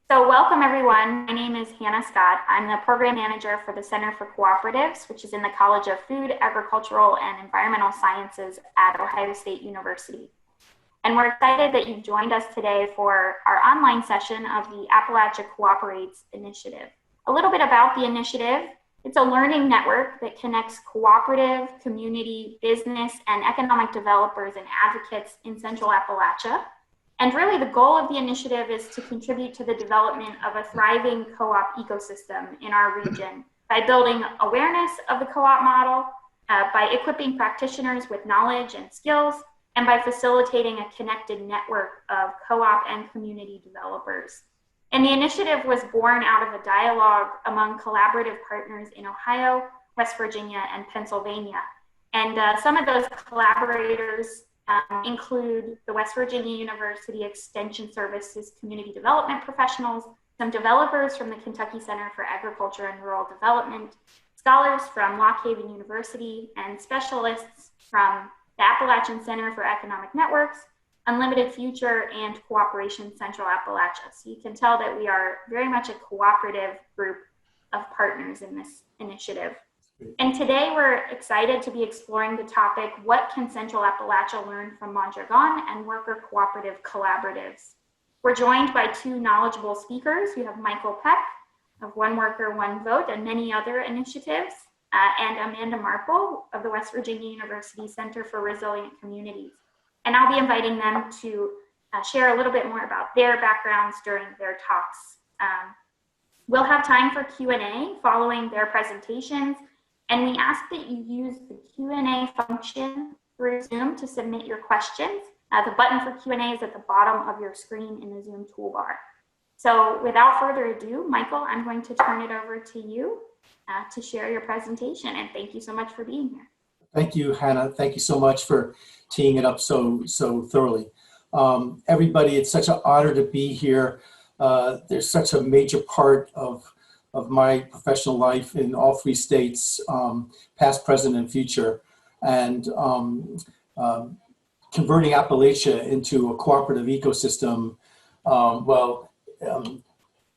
So welcome everyone. My name is Hannah Scott. I'm the program manager for the Center for Cooperatives, which is in the College of Food, Agricultural, and Environmental Sciences at Ohio State University. And we're excited that you've joined us today for our online session of the Appalachia Cooperates Initiative. A little bit about the initiative. It's a learning network that connects cooperative, community, business, and economic developers and advocates in Central Appalachia. And really the goal of the initiative is to contribute to the development of a thriving co-op ecosystem in our region by building awareness of the co-op model, by equipping practitioners with knowledge and skills, and by facilitating a connected network of co-op and community developers. And the initiative was born out of a dialogue among collaborative partners in Ohio, West Virginia, and Pennsylvania. And some of those collaborators include the West Virginia University Extension Services community development professionals, some developers from the Kentucky Center for Agriculture and Rural Development, scholars from Lock Haven University, and specialists from the Appalachian Center for Economic Networks, Unlimited Future, and Cooperation Central Appalachia. So you can tell that we are very much a cooperative group of partners in this initiative. And today we're excited to be exploring the topic, what can Central Appalachia learn from Mondragon and worker cooperative collaboratives? We're joined by two knowledgeable speakers. We have Michael Peck of One Worker, One Vote and many other initiatives, and Amanda Marple of the West Virginia University Center for Resilient Communities. And I'll be inviting them to share a little bit more about their backgrounds during their talks. We'll have time for Q&A following their presentations. And we ask that you use the Q&A function through Zoom to submit your questions. The button for Q&A is at the bottom of your screen in the Zoom toolbar. So without further ado, Michael, I'm going to turn it over to you to share your presentation. And thank you so much for being here. Thank you, Hannah. Thank you so much for teeing it up so thoroughly. Everybody, it's such an honor to be here. There's such a major part of my professional life in all three states, past, present, and future, and converting Appalachia into a cooperative ecosystem.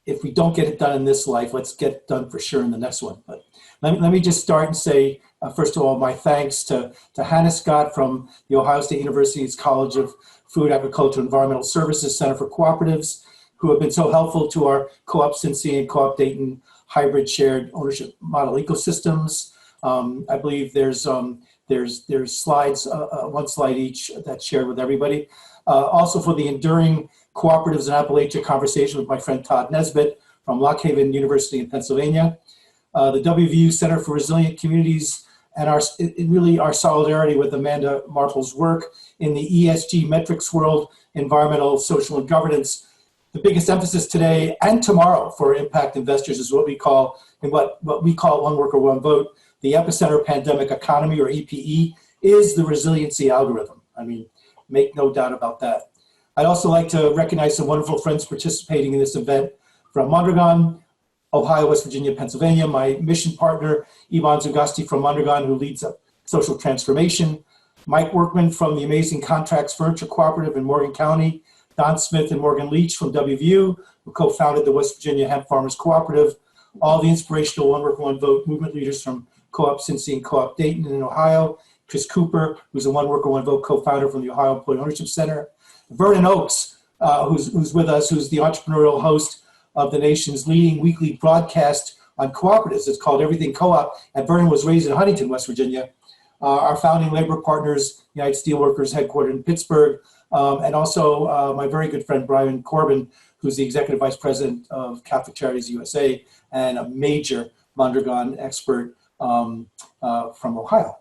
If we don't get it done in this life, let's get it done for sure in the next one. But let me just start and say, first of all, my thanks to Hannah Scott from the Ohio State University's College of Food, Agriculture, and Environmental Services Center for Cooperatives, who have been so helpful to our Co-op Cincy and Co-op Dayton hybrid shared ownership model ecosystems. I believe there's slides, one slide each that's shared with everybody. Also for the enduring cooperatives in Appalachia conversation with my friend Todd Nesbitt from Lock Haven University in Pennsylvania. The WVU Center for Resilient Communities and our solidarity with Amanda Marple's work in the ESG metrics world, environmental, social, and governance. The biggest emphasis today and tomorrow for impact investors is what we call One Worker, One Vote. The epicenter pandemic economy, or EPE, is the resiliency algorithm. I mean, make no doubt about that. I'd also like to recognize some wonderful friends participating in this event from Mondragon, Ohio, West Virginia, Pennsylvania. My mission partner, Ivan Zugasti from Mondragon, who leads up social transformation. Mike Workman from the amazing Contracts Furniture Cooperative in Morgan County. Don Smith and Morgan Leach from WVU, who co-founded the West Virginia Hemp Farmers Cooperative. All the inspirational One Worker, One Vote movement leaders from Co-op Cincy and Co-op Dayton in Ohio. Chris Cooper, who's a One Worker, One Vote co-founder from the Ohio Employee Ownership Center. Vernon Oakes, who's with us, who's the entrepreneurial host of the nation's leading weekly broadcast on cooperatives. It's called Everything Co-op, and Vernon was raised in Huntington, West Virginia. Our founding labor partners, United Steelworkers, headquartered in Pittsburgh, and also my very good friend Brian Corbin, who's the Executive Vice President of Catholic Charities USA and a major Mondragon expert from Ohio.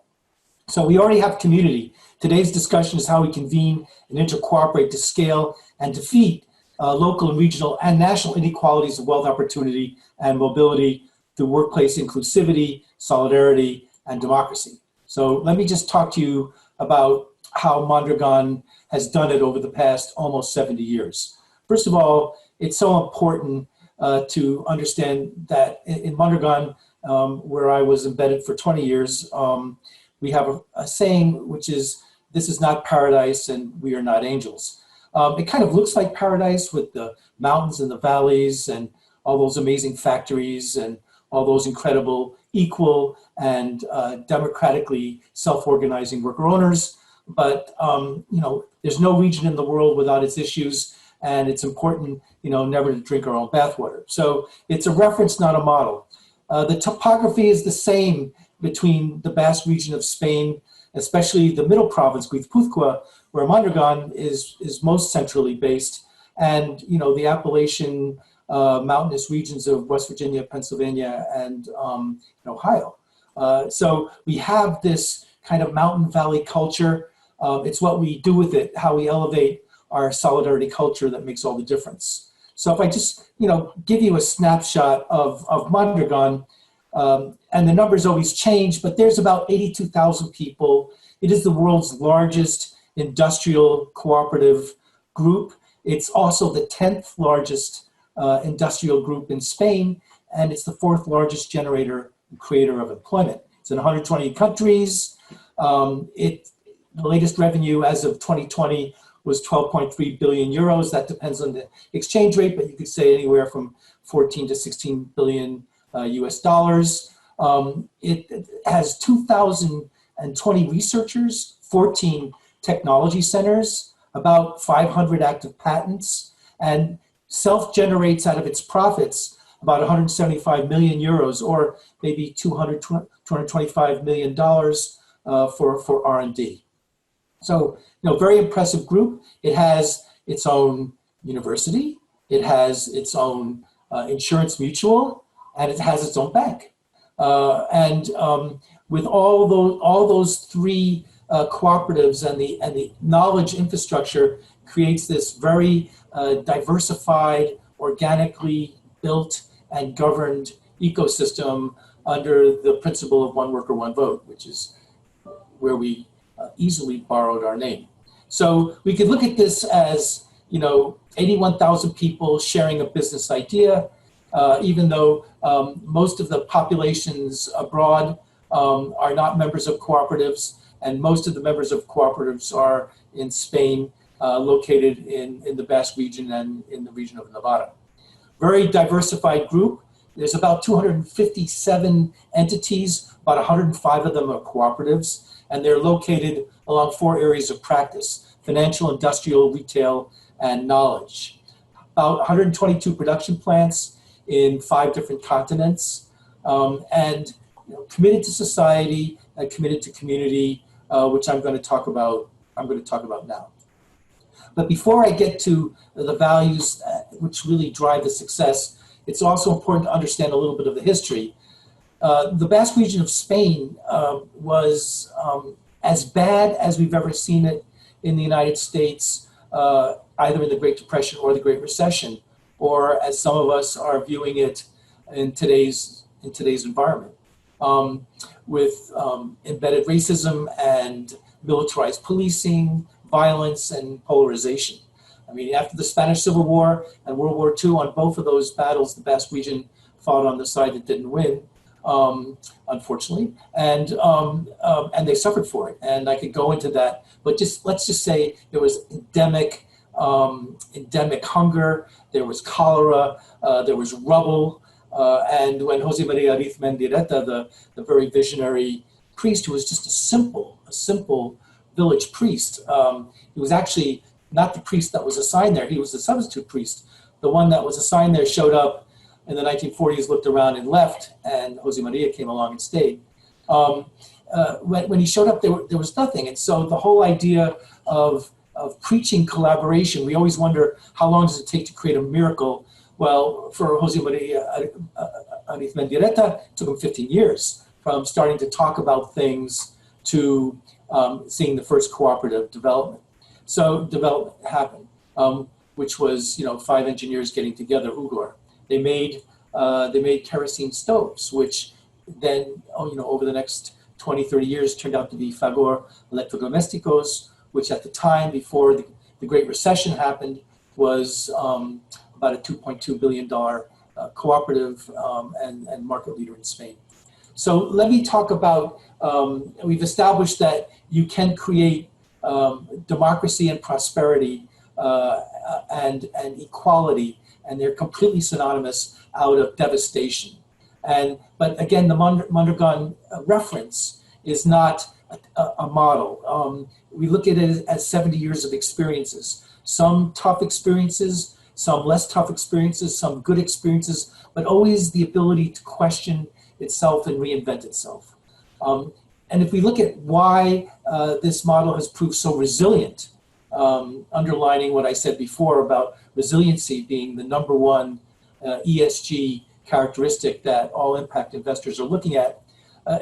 So we already have community. Today's discussion is how we convene and intercooperate to scale and defeat local and regional and national inequalities of wealth opportunity and mobility through workplace inclusivity, solidarity, and democracy. So let me just talk to you about how Mondragon has done it over the past almost 70 years. First of all, it's so important to understand that in Mondragon, where I was embedded for 20 years, we have a saying which is, this is not paradise and we are not angels. It kind of looks like paradise with the mountains and the valleys and all those amazing factories and all those incredible equal and democratically self-organizing worker owners. But there's no region in the world without its issues, and it's important, never to drink our own bathwater. So it's a reference, not a model. The topography is the same between the Basque region of Spain, especially the middle province, Guipúzcoa, where Mondragon is most centrally based, and the Appalachian mountainous regions of West Virginia, Pennsylvania, and Ohio. So we have this kind of mountain valley culture. It's what we do with it, how we elevate our solidarity culture that makes all the difference. So if I just give you a snapshot of Mondragon, and the numbers always change, but there's about 82,000 people. It is the world's largest industrial cooperative group. It's also the 10th largest industrial group in Spain, and it's the 4th largest generator and creator of employment. It's in 120 countries. The latest revenue as of 2020 was 12.3 billion euros. That depends on the exchange rate, but you could say anywhere from 14 to 16 billion US dollars. It has 2,020 researchers, 14 technology centers, about 500 active patents, and self-generates out of its profits about 175 million euros, or maybe $225 million for R&D. So, very impressive group. It has its own university, it has its own insurance mutual, and it has its own bank. With all those three cooperatives and the knowledge infrastructure creates this very diversified, organically built and governed ecosystem under the principle of one worker, one vote, which is where we easily borrowed our name. So we could look at this as 81,000 people sharing a business idea, even though most of the populations abroad are not members of cooperatives, and most of the members of cooperatives are in Spain, located in the Basque region and in the region of Nevada. Very diversified group. There's about 257 entities, about 105 of them are cooperatives, and they're located along 4 areas of practice: financial, industrial, retail, and knowledge. About 122 production plants in 5 different continents, and committed to society and committed to community, which I'm going to talk about now. But before I get to the values which really drive the success, it's also important to understand a little bit of the history. The Basque region of Spain was as bad as we've ever seen it in the United States, either in the Great Depression or the Great Recession, or as some of us are viewing it in today's environment, with embedded racism and militarized policing, violence, and polarization. I mean, after the Spanish Civil War and World War II, on both of those battles, the Basque region fought on the side that didn't win, unfortunately, and they suffered for it. And I could go into that, but let's just say there was endemic hunger, there was cholera, there was rubble, and when Jose Maria Arizmendiareta, the very visionary priest, who was just a simple village priest, he was actually not the priest that was assigned there, he was the substitute priest. The one that was assigned there showed up in the 1940s, looked around and left, and Jose Maria came along and stayed. When he showed up, there was nothing. And so the whole idea of preaching collaboration, we always wonder, how long does it take to create a miracle? Well, for Jose Maria Arizmendiareta, it took him 15 years from starting to talk about things to seeing the first cooperative development. So development happened, which was 5 engineers getting together, Ugor. They made kerosene stoves, which then over the next 20, 30 years turned out to be Fagor Electrodomésticos, which at the time, before the Great Recession happened, was about a $2.2 billion cooperative and market leader in Spain. So let me talk about, we've established that you can create democracy and prosperity and equality, and they're completely synonymous out of devastation. But again, the Mondragon reference is not a model. We look at it as 70 years of experiences, some tough experiences, some less tough experiences, some good experiences, but always the ability to question itself and reinvent itself. And if we look at why this model has proved so resilient, underlining what I said before about resiliency being the number one ESG characteristic that all impact investors are looking at,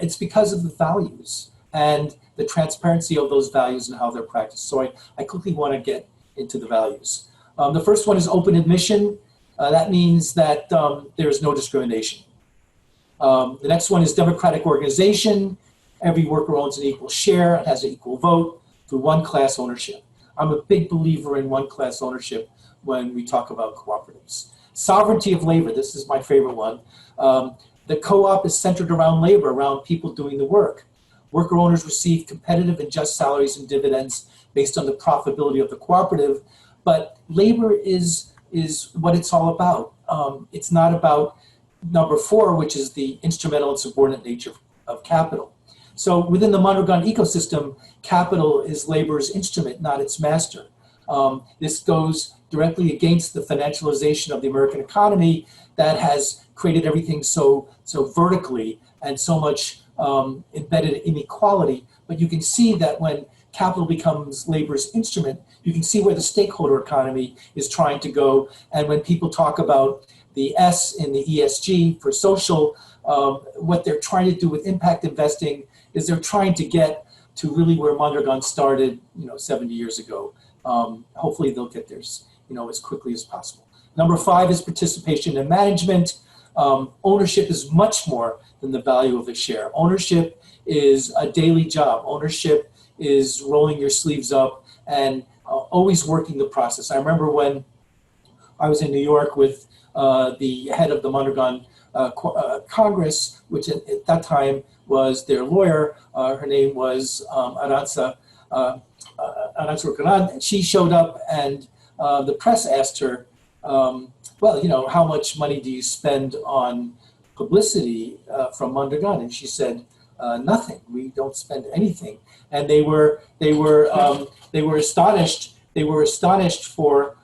it's because of the values and the transparency of those values and how they're practiced. So I quickly want to get into the values. The first one is open admission. That means that there is no discrimination. The next one is democratic organization. Every worker owns an equal share and has an equal vote through one-class ownership. I'm a big believer in one-class ownership when we talk about cooperatives. Sovereignty of labor, this is my favorite one. The co-op is centered around labor, around people doing the work. Worker owners receive competitive and just salaries and dividends based on the profitability of the cooperative, but labor is what it's all about. It's not about number 4, which is the instrumental and subordinate nature of capital. So within the Mondragon ecosystem, capital is labor's instrument, not its master. This goes directly against the financialization of the American economy that has created everything so vertically and so much embedded inequality. But you can see that when capital becomes labor's instrument, you can see where the stakeholder economy is trying to go. And when people talk about the S in the ESG for social, what they're trying to do with impact investing is they're trying to get to really where Mondragon started, 70 years ago. Hopefully they'll get there, as quickly as possible. Number 5 is participation in management. Ownership is much more than the value of a share. Ownership is a daily job. Ownership is rolling your sleeves up and always working the process. I remember when I was in New York with the head of the Mondragon Congress, which at that time was their lawyer. Her name was Aranza Rocaran. She showed up and the press asked her, how much money do you spend on publicity from Mondragon? And she said, nothing. We don't spend anything. And they were astonished. They were astonished for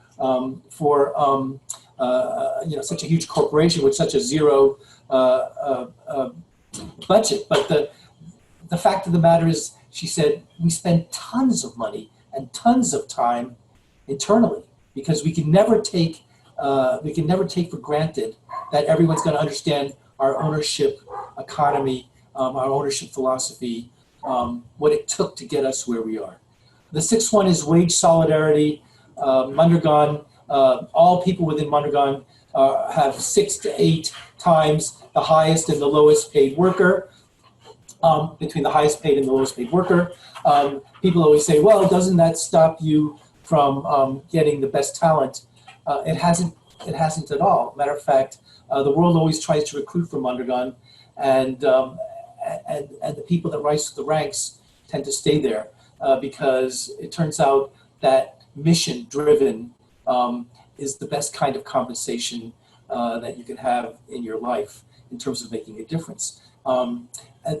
such a huge corporation with such a zero budget. But the fact of the matter is, she said, we spend tons of money and tons of time internally because we can never take for granted that everyone's going to understand our ownership economy, our ownership philosophy, what it took to get us where we are. The 6th one is wage solidarity. Mondragon, all people within Mondragon have 6 to 8 times the highest and the lowest paid worker, between the highest paid and the lowest paid worker. People always say, well, doesn't that stop you from getting the best talent? It hasn't at all. Matter of fact, the world always tries to recruit from Mondragon, and the people that rise to the ranks tend to stay there because it turns out that mission-driven is the best kind of compensation that you can have in your life in terms of making a difference. And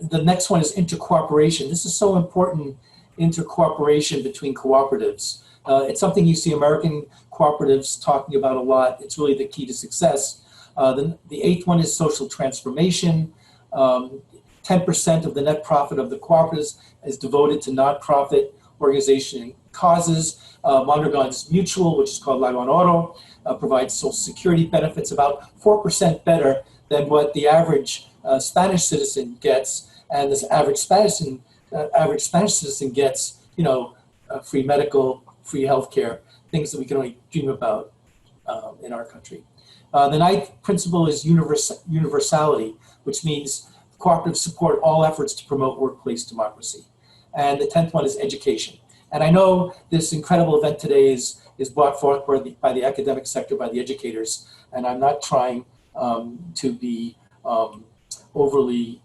the next one is intercooperation. This is so important, intercooperation between cooperatives. It's something you see American cooperatives talking about a lot. It's really the key to success. The 8th one is social transformation. 10% of the net profit of the cooperatives is devoted to nonprofit organization causes. Mondragon's Mutual, which is called Lagon Oro, provides Social Security benefits about 4% better than what the average Spanish citizen gets, and this average Spanish citizen gets, free medical, free healthcare, things that we can only dream about in our country. The 9th principle is universality, which means cooperatives support all efforts to promote workplace democracy. And the 10th one is education. And I know this incredible event today is brought forth by the academic sector, by the educators, and I'm not trying to be overly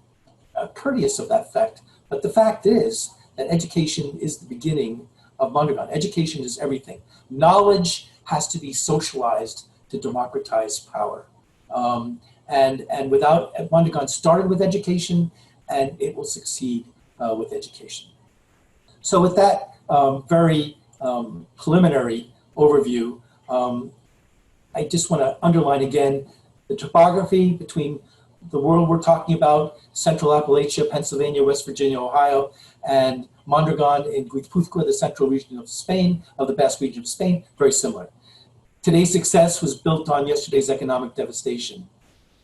courteous of that fact, but the fact is that education is the beginning of Mondragon. Education is everything. Knowledge has to be socialized to democratize power. And without, Mondragon started with education, and it will succeed with education. So with that very preliminary overview, I just want to underline again the topography between the world we're talking about, Central Appalachia, Pennsylvania, West Virginia, Ohio, and Mondragon in Guipuzcoa, the central region of Spain, of the Basque region of Spain, very similar. Today's success was built on yesterday's economic devastation.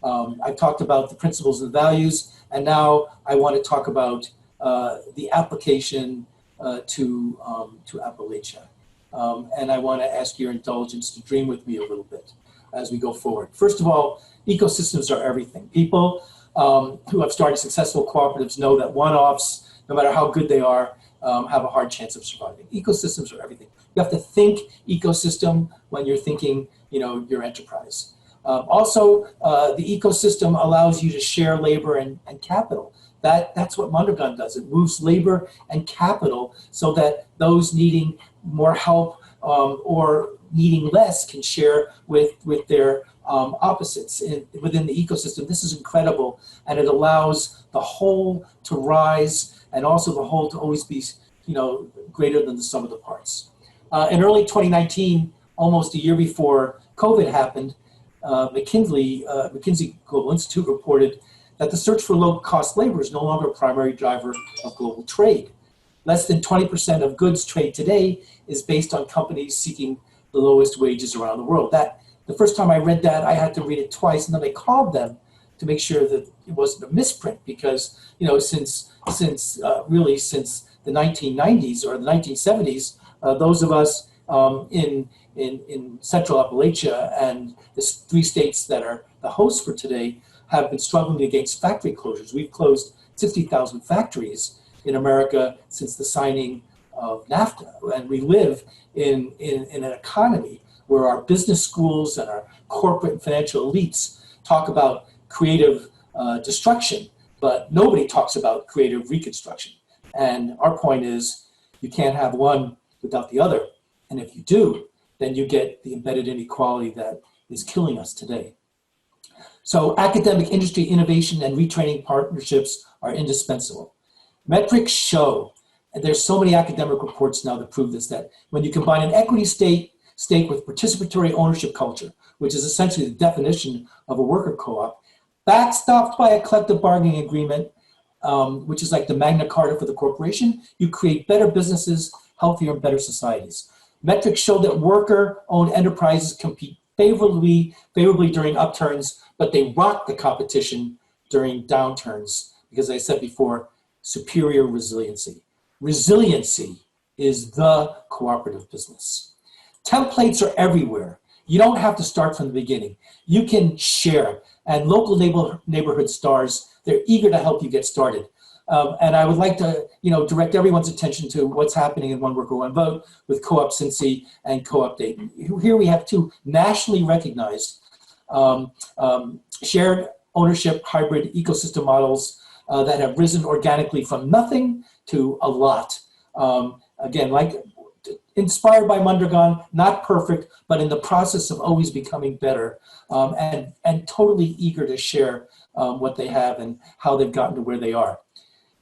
I talked about the principles and values, and now I want to talk about the application to Appalachia. And I want to ask your indulgence to dream with me a little bit as we go forward. First of all, ecosystems are everything. People who have started successful cooperatives know that one-offs, no matter how good they are, have a hard chance of surviving. Ecosystems are everything. You have to think ecosystem when you're thinking, your enterprise. Also, the ecosystem allows you to share labor and capital. That's what Mondragon does. It moves labor and capital so that those needing more help or needing less can share with their opposites within the ecosystem. This is incredible, and it allows the whole to rise and also the whole to always be greater than the sum of the parts. In early 2019, almost a year before COVID happened, McKinsey Global Institute reported that the search for low-cost labor is no longer a primary driver of global trade. Less than 20% of goods trade today is based on companies seeking the lowest wages around the world. The first time I read that, I had to read it twice, and then I called them to make sure that it wasn't a misprint, because since the 1990s or the 1970s, those of us in Central Appalachia and the 3 states that are the hosts for today have been struggling against factory closures. We've closed 60,000 factories in America since the signing of NAFTA, and we live in an economy where our business schools and our corporate and financial elites talk about creative destruction, but nobody talks about creative reconstruction. And our point is, you can't have one without the other. And if you do, then you get the embedded inequality that is killing us today. So academic, industry, innovation, and retraining partnerships are indispensable. Metrics show, and there's so many academic reports now that prove this, that when you combine an equity stake with participatory ownership culture, which is essentially the definition of a worker co-op, backstopped by a collective bargaining agreement, which is like the Magna Carta for the corporation, you create better businesses, healthier and better societies. Metrics show that worker-owned enterprises compete favorably during upturns, but they rock the competition during downturns because, as I said before, superior resiliency. Resiliency is the cooperative business. Templates are everywhere. You don't have to start from the beginning. You can share, and local neighborhood stars, they're eager to help you get started. And I would like to, direct everyone's attention to what's happening in One Worker, One Vote with Co-op Cincy and Co-op Dayton. Here we have 2 nationally recognized shared ownership hybrid ecosystem models that have risen organically from nothing to a lot. Again, inspired by Mondragon, not perfect, but in the process of always becoming better, and totally eager to share what they have and how they've gotten to where they are.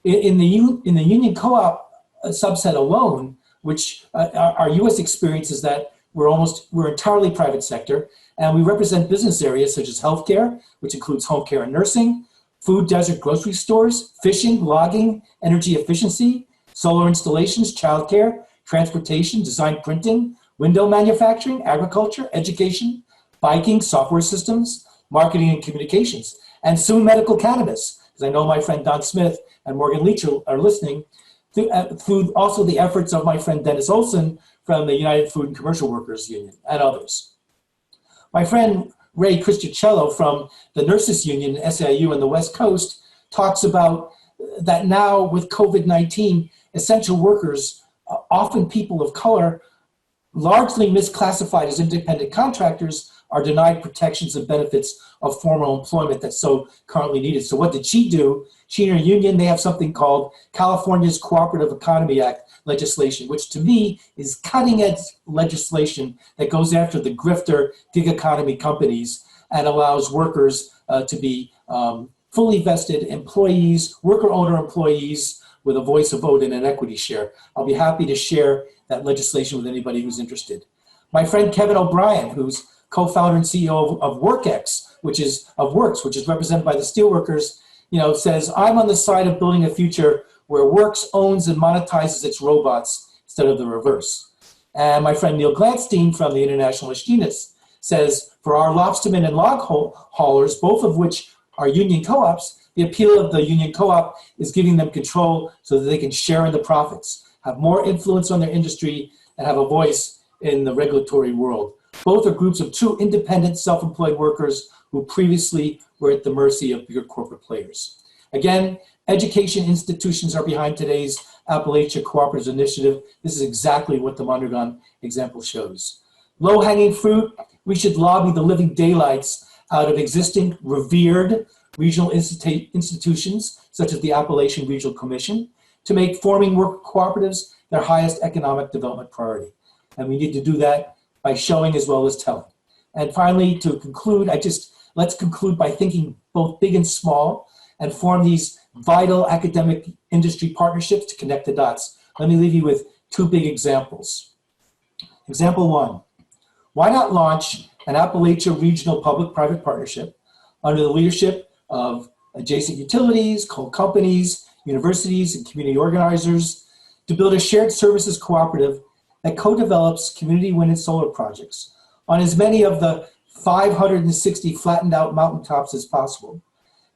In the union co-op subset alone, which our U.S. experience is that we're entirely private sector, and we represent business areas such as healthcare, which includes home care and nursing, food desert grocery stores, fishing, logging, energy efficiency, solar installations, childcare, transportation, design printing, window manufacturing, agriculture, education, biking, software systems, marketing and communications, and soon medical cannabis, because I know my friend Don Smith and Morgan Leach are listening, through also the efforts of my friend Dennis Olson from the United Food and Commercial Workers Union and others. My friend Ray Cristicello from the Nurses Union, SAIU on the West Coast, talks about that now with COVID-19, essential workers, often people of color, largely misclassified as independent contractors, are denied protections and benefits of formal employment that's so currently needed. So what did she do? She and her union, they have something called California's Cooperative Economy Act legislation, which to me is cutting edge legislation that goes after the grifter gig economy companies and allows workers to be fully vested employees, worker owner employees with a voice, a vote, and an equity share. I'll be happy to share that legislation with anybody who's interested. My friend Kevin O'Brien, who's co-founder and CEO of WorkX, which is represented by the steelworkers, says, I'm on the side of building a future where Works owns and monetizes its robots instead of the reverse. And my friend Neil Gladstein from the International Machinists says, for our lobstermen and log haulers, both of which are union co-ops, the appeal of the union co-op is giving them control so that they can share in the profits, have more influence on their industry, and have a voice in the regulatory world. Both are groups of true independent, self-employed workers who previously were at the mercy of bigger corporate players. Again, education institutions are behind today's Appalachia Cooperates Initiative. This is exactly what the Mondragon example shows. Low-hanging fruit, we should lobby the living daylights out of existing revered regional institutions, such as the Appalachian Regional Commission, to make forming worker cooperatives their highest economic development priority. And we need to do that by showing as well as telling. And finally, to conclude, let's conclude by thinking both big and small and form these vital academic industry partnerships to connect the dots. Let me leave you with two big examples. Example one, why not launch an Appalachia Regional Public-Private Partnership under the leadership of adjacent utilities, coal companies, universities, and community organizers to build a shared services cooperative that co-develops community wind and solar projects on as many of the 560 flattened out mountaintops as possible,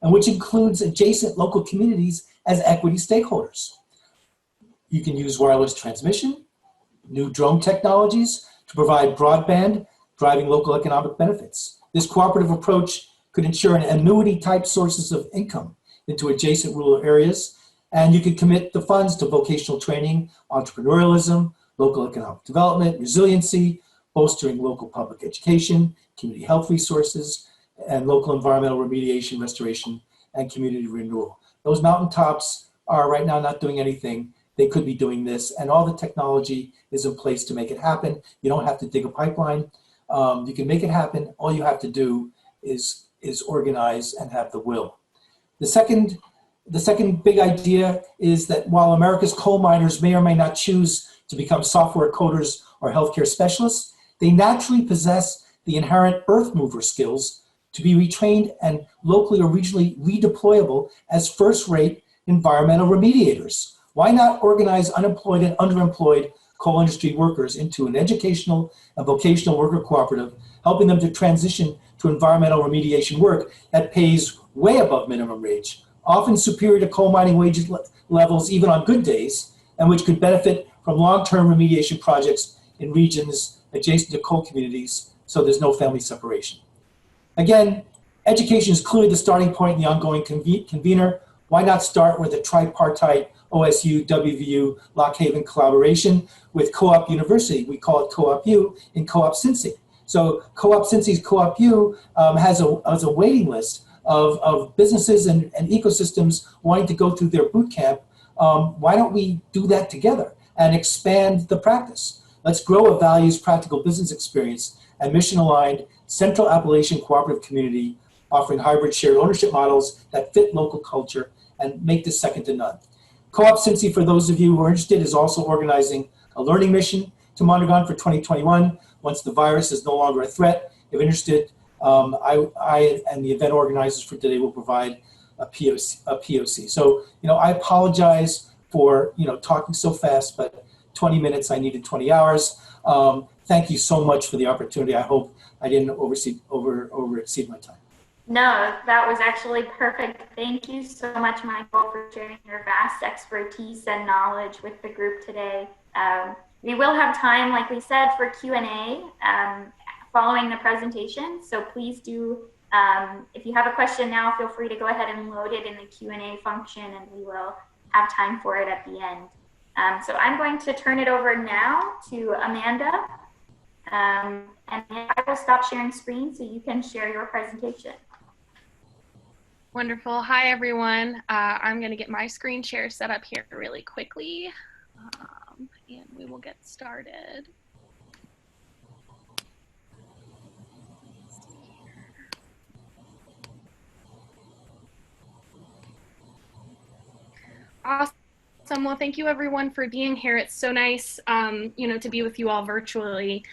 and which includes adjacent local communities as equity stakeholders. You can use wireless transmission, new drone technologies to provide broadband, driving local economic benefits. This cooperative approach could ensure an annuity-type sources of income into adjacent rural areas, and you could commit the funds to vocational training, entrepreneurialism, local economic development, resiliency, bolstering local public education, community health resources, and local environmental remediation, restoration, and community renewal. Those mountaintops are right now not doing anything. They could be doing this, and all the technology is in place to make it happen. You don't have to dig a pipeline. You can make it happen. All you have to do is organize and have the will. The second big idea is that while America's coal miners may or may not choose to become software coders or healthcare specialists, they naturally possess the inherent earth mover skills to be retrained and locally or regionally redeployable as first-rate environmental remediators. Why not organize unemployed and underemployed coal industry workers into an educational and vocational worker cooperative, helping them to transition to environmental remediation work that pays way above minimum wage, often superior to coal mining wage levels even on good days, and which could benefit from long-term remediation projects in regions adjacent to coal communities so there's no family separation. Again, education is clearly the starting point in the ongoing convener. Why not start with a tripartite OSU, WVU, Lock Haven collaboration with Co-op University? We call it Co-op U in Co-op Cincy. So Co-op Cincy's Co-op U has a waiting list of businesses and ecosystems wanting to go through their boot camp. Why don't we do that together and expand the practice? Let's grow a values practical business experience and mission-aligned Central Appalachian cooperative community offering hybrid shared ownership models that fit local culture and make this second to none. Co-op Cincy, for those of you who are interested, is also organizing a learning mission to Mondragon for 2021 once the virus is no longer a threat. If interested, I and the event organizers for today will provide a POC. So, I apologize for, talking so fast, but 20 minutes, I needed 20 hours. Thank you so much for the opportunity. I hope I didn't overexceed my time. No, that was actually perfect. Thank you so much, Michael, for sharing your vast expertise and knowledge with the group today. We will have time, like we said, for Q&A following the presentation. So please do, if you have a question now, feel free to go ahead and load it in the Q&A function, and we will have time for it at the end. So I'm going to turn it over now to Amanda, and I will stop sharing screen so you can share your presentation. Wonderful. Hi, everyone. I'm going to get my screen share set up here really quickly. and we will get started. Awesome. Well, thank you everyone for being here. It's so nice, to be with you all virtually.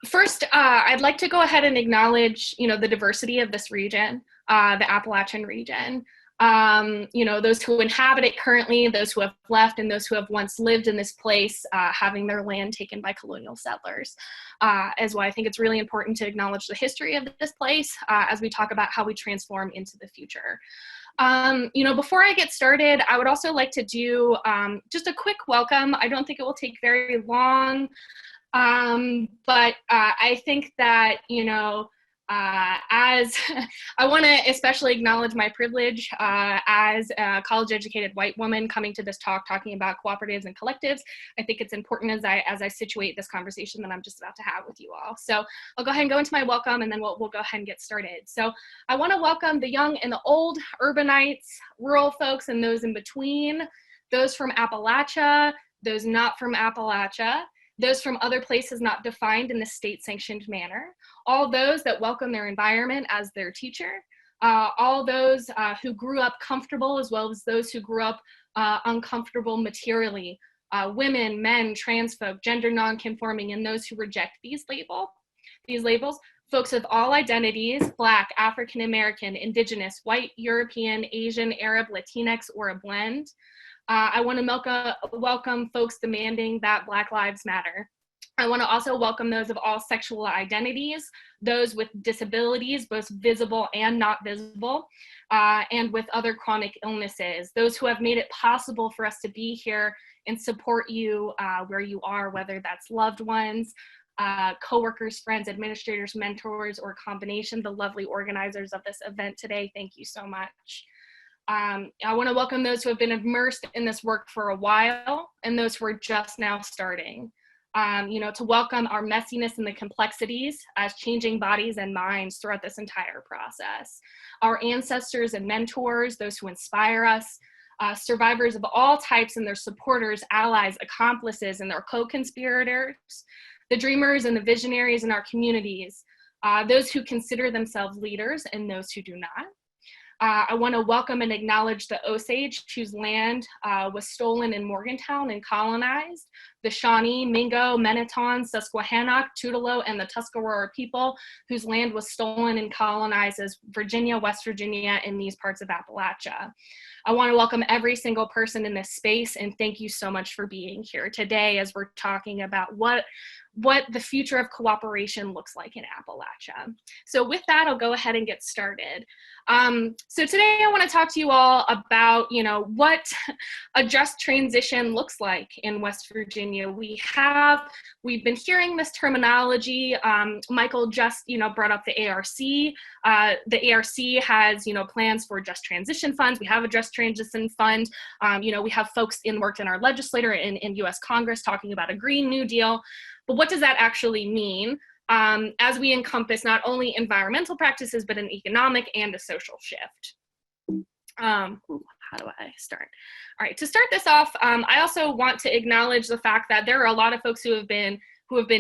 First, I'd like to go ahead and acknowledge, the diversity of this region, the Appalachian region. Those who inhabit it currently, those who have left, and those who have once lived in this place, having their land taken by colonial settlers. As well, I think it's really important to acknowledge the history of this place as we talk about how we transform into the future. Before I get started, I would also like to do just a quick welcome. I don't think it will take very long, but I think that, as I want to especially acknowledge my privilege as a college-educated white woman coming to this talk talking about cooperatives and collectives. I think it's important as I situate this conversation that I'm just about to have with you all. So I'll go ahead and go into my welcome, and then we'll go ahead and get started. So I want to welcome the young and the old, urbanites, rural folks, and those in between, those from Appalachia, those not from Appalachia, those from other places not defined in the state-sanctioned manner, all those that welcome their environment as their teacher, all those who grew up comfortable, as well as those who grew up uncomfortable materially, women, men, trans folk, gender non-conforming, and those who reject these labels, folks of all identities, Black, African American, Indigenous, white, European, Asian, Arab, Latinx, or a blend. I want to welcome folks demanding that Black Lives Matter. I want to also welcome those of all sexual identities, those with disabilities, both visible and not visible, and with other chronic illnesses, those who have made it possible for us to be here and support you where you are, whether that's loved ones, coworkers, friends, administrators, mentors, or a combination, the lovely organizers of this event today. Thank you so much. I want to welcome those who have been immersed in this work for a while and those who are just now starting. To welcome our messiness and the complexities as changing bodies and minds throughout this entire process. Our ancestors and mentors, those who inspire us, survivors of all types and their supporters, allies, accomplices, and their co-conspirators, the dreamers and the visionaries in our communities, those who consider themselves leaders and those who do not. I want to welcome and acknowledge the Osage, whose land was stolen in Morgantown and colonized, the Shawnee, Mingo, Meneton, Susquehannock, Tutelo, and the Tuscarora people, whose land was stolen and colonized as Virginia, West Virginia, and these parts of Appalachia. I want to welcome every single person in this space, and thank you so much for being here today as we're talking about what the future of cooperation looks like in Appalachia. So with that, I'll go ahead and get started. So today I want to talk to you all about, what a just transition looks like in West Virginia. We've been hearing this terminology. Michael just, brought up the ARC. The ARC has, plans for just transition funds. We have a just transition fund. We have folks worked in our legislature in US Congress talking about a Green New Deal. But what does that actually mean as we encompass not only environmental practices, but an economic and a social shift? How do I start? All right, to start this off, I also want to acknowledge the fact that there are a lot of folks who have been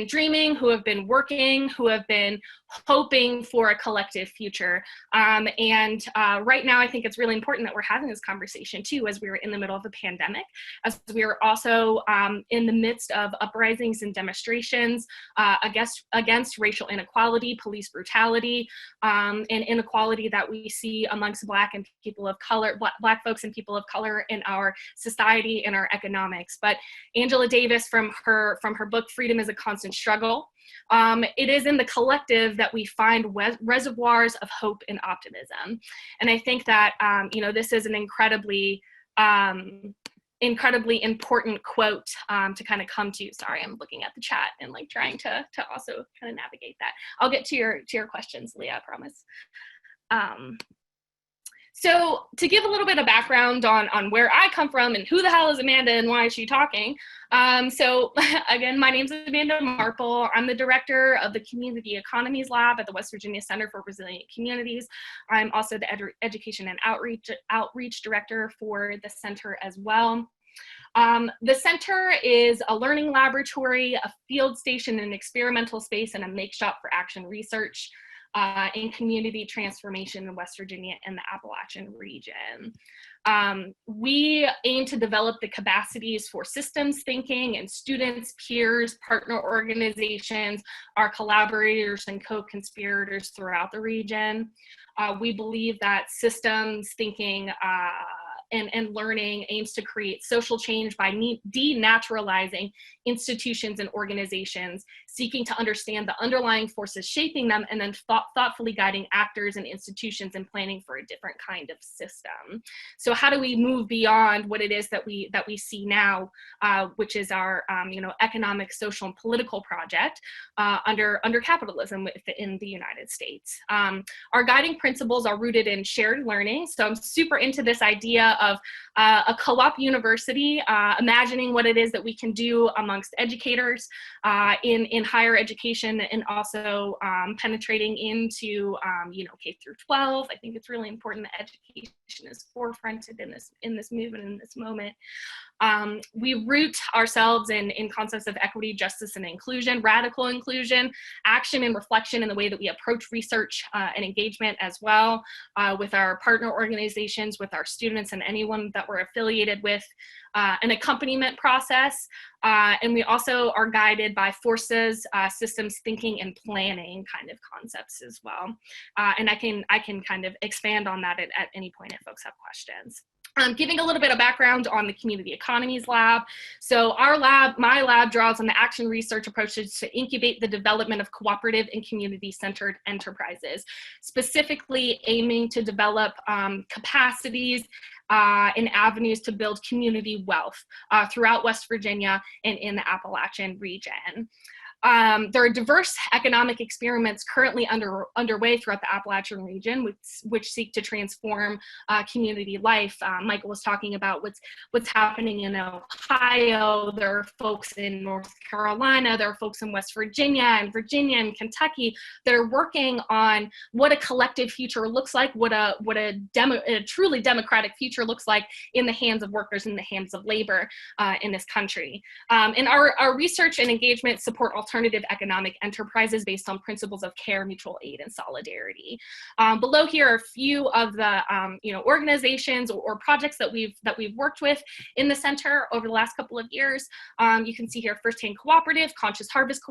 dreaming, who have been working, who have been hoping for a collective future. And right now, I think it's really important that we're having this conversation too, as we were in the middle of a pandemic, as we are also in the midst of uprisings and demonstrations against racial inequality, police brutality, and inequality that we see amongst Black and people of color, Black folks and people of color in our society and our economics. But Angela Davis, from her book, Freedom is a Constant Struggle, it is in the collective that we find reservoirs of hope and optimism. And I think that, this is an incredibly important quote to kind of come to. Sorry, I'm looking at the chat and trying to also kind of navigate that. I'll get to your questions, Leah, I promise. So to give a little bit of background on where I come from and who the hell is Amanda and why is she talking? So again, my name's Amanda Marple. I'm the director of the Community Economies Lab at the West Virginia Center for Resilient Communities. I'm also the education and outreach director for the center as well. The center is a learning laboratory, a field station, an experimental space, and a make shop for action research in community transformation in West Virginia and the Appalachian region. We aim to develop the capacities for systems thinking and students, peers, partner organizations, our collaborators and co-conspirators throughout the region. We believe that systems thinking and learning aims to create social change by denaturalizing institutions and organizations, seeking to understand the underlying forces shaping them, and then thoughtfully guiding actors and institutions in planning for a different kind of system. So how do we move beyond what it is that we see now, which is our economic, social, and political project under capitalism in the United States? Our guiding principles are rooted in shared learning. So I'm super into this idea of a co-op university, imagining what it is that we can do amongst educators in higher education, and also penetrating into K through 12. I think it's really important that education is forefronted in this movement, in this moment. We root ourselves in concepts of equity, justice, and inclusion, radical inclusion, action and reflection in the way that we approach research and engagement as well, with our partner organizations, with our students, and anyone that we're affiliated with, an accompaniment process. And we also are guided by forces, systems thinking, and planning kind of concepts as well. And I can kind of expand on that at any point if folks have questions. Giving a little bit of background on the Community Economies Lab. So my lab draws on the action research approaches to incubate the development of cooperative and community-centered enterprises, specifically aiming to develop capacities and avenues to build community wealth throughout West Virginia and in the Appalachian region. There are diverse economic experiments currently underway throughout the Appalachian region, which seek to transform community life. Michael was talking about what's happening in Ohio. There are folks in North Carolina. There are folks in West Virginia and Kentucky that are working on what a collective future looks like, what a truly democratic future looks like in the hands of workers, in the hands of labor in this country. And our research and engagement support alternative economic enterprises based on principles of care, mutual aid, and solidarity. Below here are a few of the organizations or projects that we've worked with in the center over the last couple of years. You can see here First Hand Cooperative, Conscious Harvest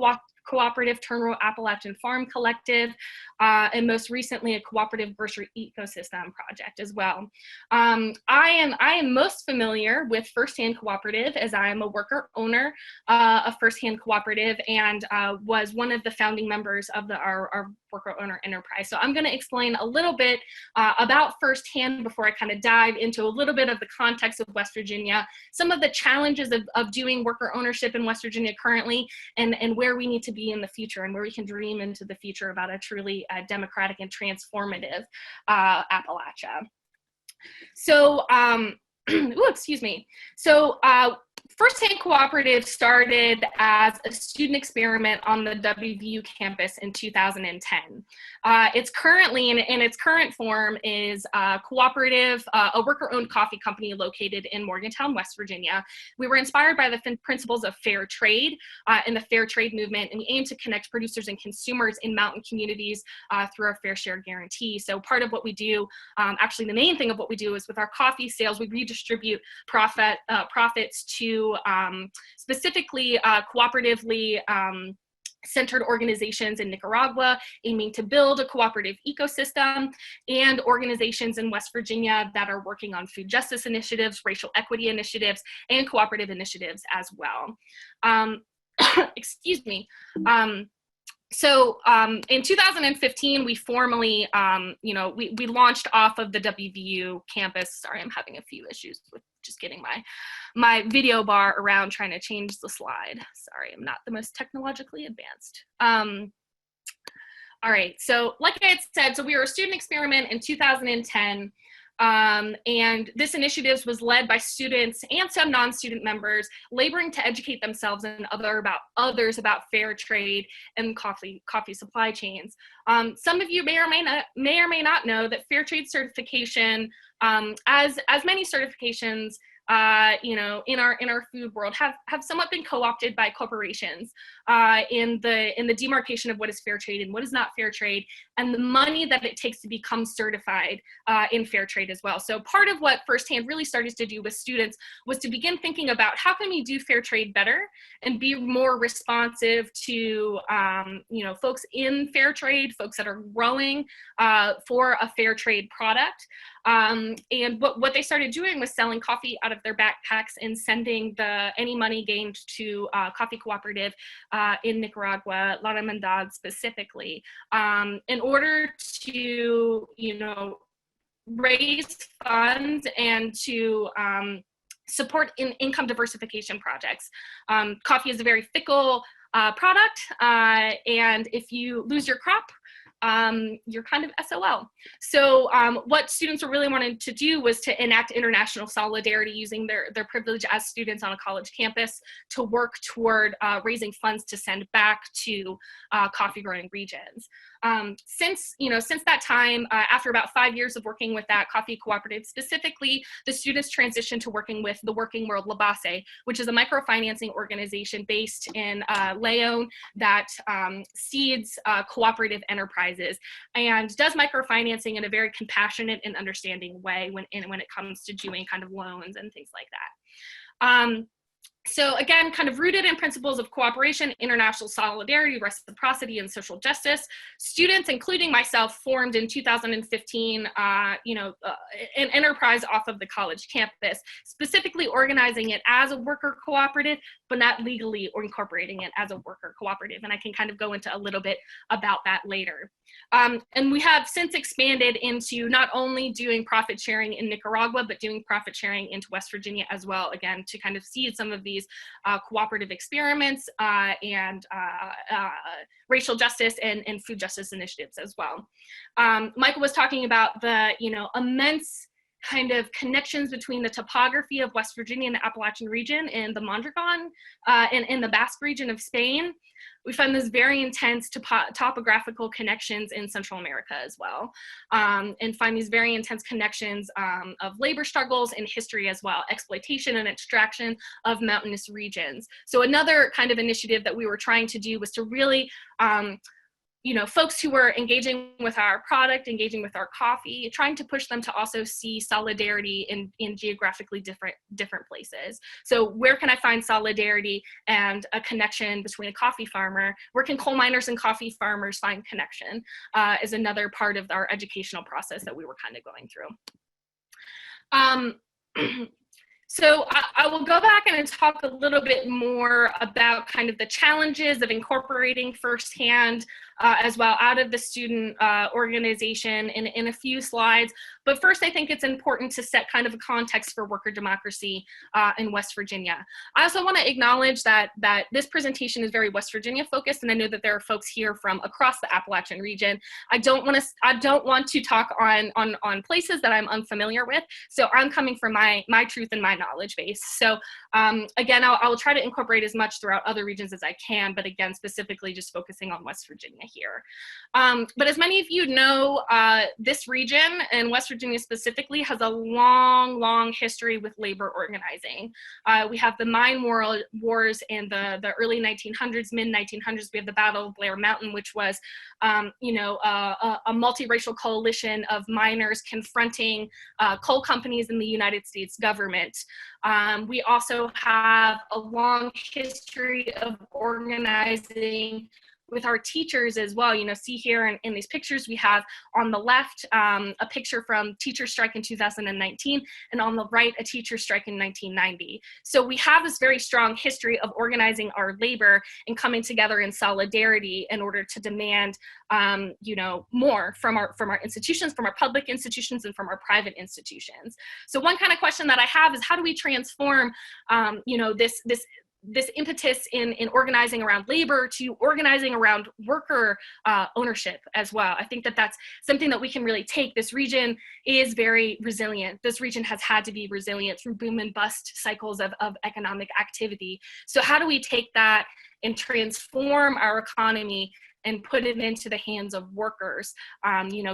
Cooperative, Turner Appalachian Farm Collective, and most recently a cooperative grocery ecosystem project as well. I am most familiar with First Hand Cooperative, as I am a worker owner of First Hand Cooperative and was one of the founding members of our worker owner enterprise. So I'm going to explain a little bit about First Hand before I kind of dive into a little bit of the context of West Virginia, some of the challenges of doing worker ownership in West Virginia currently, and where we need to be in the future, and where we can dream into the future about a truly democratic and transformative Appalachia. So, excuse me. So, First Hand Cooperative started as a student experiment on the WVU campus in 2010. It's currently, in its current form, is a cooperative, a worker-owned coffee company located in Morgantown, West Virginia. We were inspired by the principles of fair trade and the fair trade movement, and we aim to connect producers and consumers in mountain communities through our fair share guarantee. So part of what we do, actually the main thing of what we do, is with our coffee sales, we redistribute profits to specifically cooperatively centered organizations in Nicaragua aiming to build a cooperative ecosystem, and organizations in West Virginia that are working on food justice initiatives, racial equity initiatives, and cooperative initiatives as well. Excuse me. So in 2015, we formally, we launched off of the WVU campus. Sorry, I'm having a few issues with just getting my video bar around trying to change the slide. Sorry, I'm not the most technologically advanced. All right, so like I had said, so we were a student experiment in 2010. And this initiative was led by students and some non-student members laboring to educate themselves and others about fair trade and coffee supply chains. Some of you may or may not know that fair trade certification, as many certifications, you know, in our food world have somewhat been co-opted by corporations in the demarcation of what is fair trade and what is not fair trade, and the money that it takes to become certified in fair trade as well. So part of what Firsthand really started to do with students was to begin thinking about how can we do fair trade better and be more responsive to you know, folks in fair trade, folks that are growing for a fair trade product. And what they started doing was selling coffee out of their backpacks and sending any money gained to Coffee Cooperative in Nicaragua, La Hermandad specifically, in order to, you know, raise funds and to support income diversification projects. Coffee is a very fickle product, and if you lose your crop, you're kind of SOL. So what students were really wanting to do was to enact international solidarity using their privilege as students on a college campus to work toward raising funds to send back to coffee growing regions. Since that time, after about 5 years of working with that Coffee Cooperative specifically, the students transitioned to working with the Working World La Basque, which is a microfinancing organization based in Leon that seeds cooperative enterprises and does microfinancing in a very compassionate and understanding way when it comes to doing kind of loans and things like that. So again, kind of rooted in principles of cooperation, international solidarity, reciprocity, and social justice, students, including myself, formed in 2015, an enterprise off of the college campus, specifically organizing it as a worker cooperative, but not legally or incorporating it as a worker cooperative. And I can kind of go into a little bit about that later. And we have since expanded into not only doing profit sharing in Nicaragua, but doing profit sharing into West Virginia as well, again, to kind of seed some of these cooperative experiments and racial justice and food justice initiatives as well. Michael was talking about the, immense kind of connections between the topography of West Virginia and the Appalachian region and the Mondragon and in the Basque region of Spain. We find this very intense topographical connections in Central America as well, and find these very intense connections of labor struggles and history as well, exploitation and extraction of mountainous regions. So another kind of initiative that we were trying to do was to really folks who were engaging with our product, engaging with our coffee, trying to push them to also see solidarity in geographically different places. So where can I find solidarity and a connection between a coffee farmer? Where can coal miners and coffee farmers find connection is another part of our educational process that we were kind of going through. So I will go back and talk a little bit more about kind of the challenges of incorporating Firsthand as well out of the student organization in a few slides. But first, I think it's important to set kind of a context for worker democracy in West Virginia. I also want to acknowledge that this presentation is very West Virginia focused, and I know that there are folks here from across the Appalachian region. I don't want to talk on places that I'm unfamiliar with. So I'm coming from my truth and my knowledge base. So again, I will try to incorporate as much throughout other regions as I can, but again, specifically just focusing on West Virginia here. But as many of you know, this region and West Virginia specifically has a long history with labor organizing. We have the mine wars in the early 1900s, mid 1900s. We have the Battle of Blair Mountain, which was, a multiracial coalition of miners confronting coal companies in the United States government. We also have a long history of organizing with our teachers as well. See here in these pictures, we have on the left a picture from teacher strike in 2019, and on the right, a teacher strike in 1990. So we have this very strong history of organizing our labor and coming together in solidarity in order to demand, more from our institutions, from our public institutions, and from our private institutions. So one kind of question that I have is, how do we transform, this impetus in organizing around labor to organizing around worker ownership as well? I think that that's something that we can really take. This region is very resilient. This region has had to be resilient through boom and bust cycles of economic activity. So how do we take that and transform our economy and put it into the hands of workers?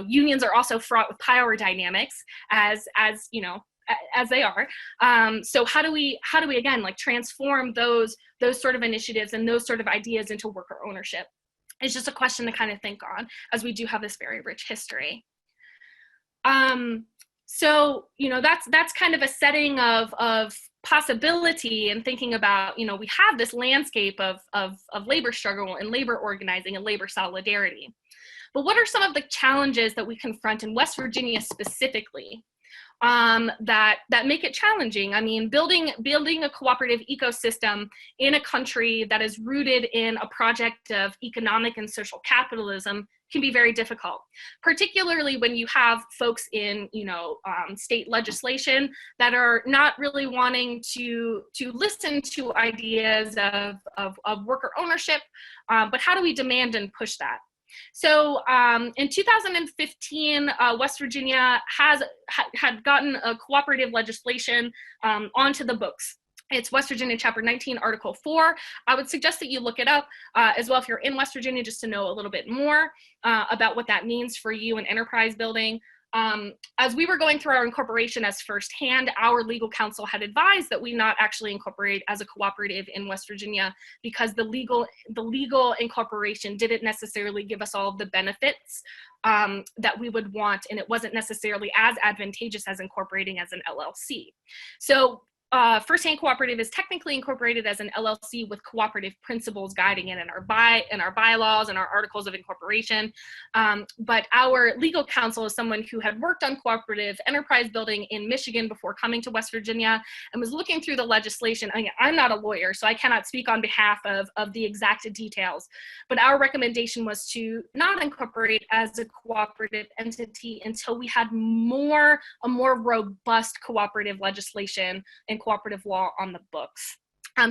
Unions are also fraught with power dynamics as as they are. So how do we again, like, transform those sort of initiatives and those sort of ideas into worker ownership? It's just a question to kind of think on, as we do have this very rich history. So, you know, that's kind of a setting of possibility, and thinking about, you know, we have this landscape of labor struggle and labor organizing and labor solidarity. But what are some of the challenges that we confront in West Virginia specifically, that make it challenging? I mean, building a cooperative ecosystem in a country that is rooted in a project of economic and social capitalism can be very difficult, particularly when you have folks in, you know, state legislation that are not really wanting to listen to ideas of worker ownership. But how do we demand and push that? So in 2015, West Virginia had gotten a cooperative legislation onto the books. It's West Virginia Chapter 19, Article 4. I would suggest that you look it up as well if you're in West Virginia, just to know a little bit more about what that means for you in enterprise building. As we were going through our incorporation as firsthand, our legal counsel had advised that we not actually incorporate as a cooperative in West Virginia, because the legal incorporation didn't necessarily give us all of the benefits that we would want, and it wasn't necessarily as advantageous as incorporating as an LLC. So Firsthand Cooperative is technically incorporated as an LLC with cooperative principles guiding it in our bylaws and our articles of incorporation. But our legal counsel is someone who had worked on cooperative enterprise building in Michigan before coming to West Virginia, and was looking through the legislation. Again, I'm not a lawyer, so I cannot speak on behalf of the exact details, but our recommendation was to not incorporate as a cooperative entity until we had a more robust cooperative legislation and cooperative law on the books.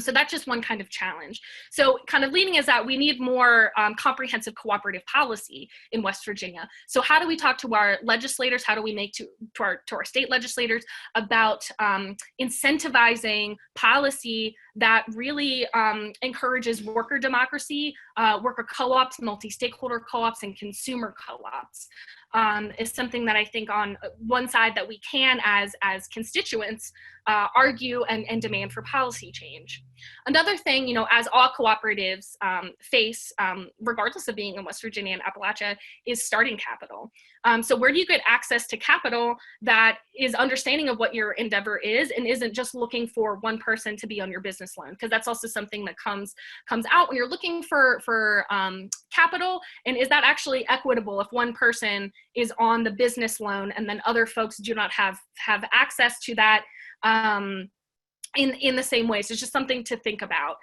So that's just one kind of challenge. So kind of leading is that we need more comprehensive cooperative policy in West Virginia. So how do we talk to our legislators? How do we make to our state legislators about incentivizing policy that really encourages worker democracy, worker co-ops, multi-stakeholder co-ops, and consumer co-ops? Is something that I think on one side that we can, as constituents, argue and demand for policy change. Another thing, you know, as all cooperatives face, regardless of being in West Virginia and Appalachia, is starting capital. So where do you get access to capital that is understanding of what your endeavor is and isn't just looking for one person to be on your business loan? Because that's also something that comes out when you're looking for capital. And is that actually equitable if one person is on the business loan and then other folks do not have access to that in the same way? So it's just something to think about.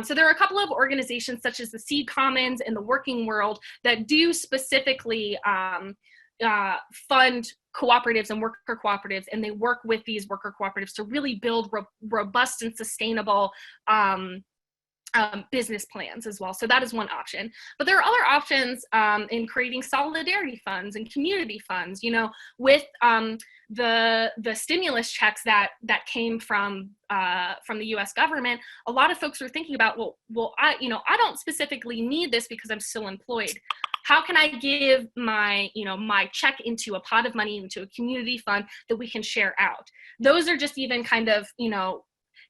So there are a couple of organizations such as the Seed Commons and the Working World that do specifically fund cooperatives and worker cooperatives, and they work with these worker cooperatives to really build robust and sustainable business plans as well. So that is one option. But there are other options in creating solidarity funds and community funds. You know, with the stimulus checks that came from the U.S. government, a lot of folks were thinking about, well, I don't specifically need this because I'm still employed. How can I give my check into a pot of money, into a community fund that we can share out? Those are just even kind of,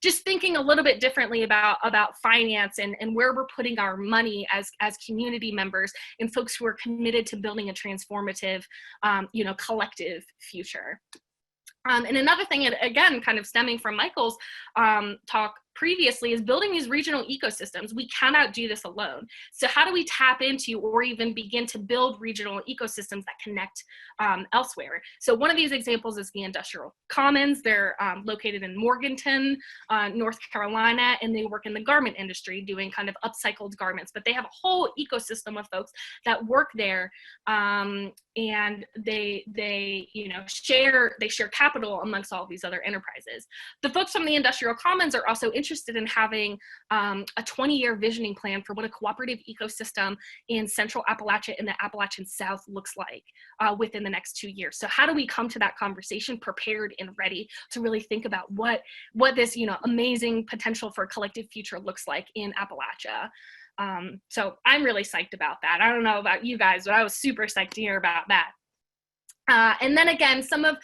just thinking a little bit differently about finance and where we're putting our money as community members and folks who are committed to building a transformative, collective future. And another thing, again, kind of stemming from Michael's talk previously, is building these regional ecosystems. We cannot do this alone. So how do we tap into or even begin to build regional ecosystems that connect elsewhere? So one of these examples is the Industrial Commons. They're located in Morganton, North Carolina, and they work in the garment industry doing kind of upcycled garments, but they have a whole ecosystem of folks that work there, and they share capital amongst all of these other enterprises. The folks from the Industrial Commons are also interested in having a 20-year visioning plan for what a cooperative ecosystem in Central Appalachia and the Appalachian South looks like within the next 2 years. So how do we come to that conversation prepared and ready to really think about what this amazing potential for a collective future looks like in Appalachia? So I'm really psyched about that. I don't know about you guys, but I was super psyched to hear about that. And then again, some of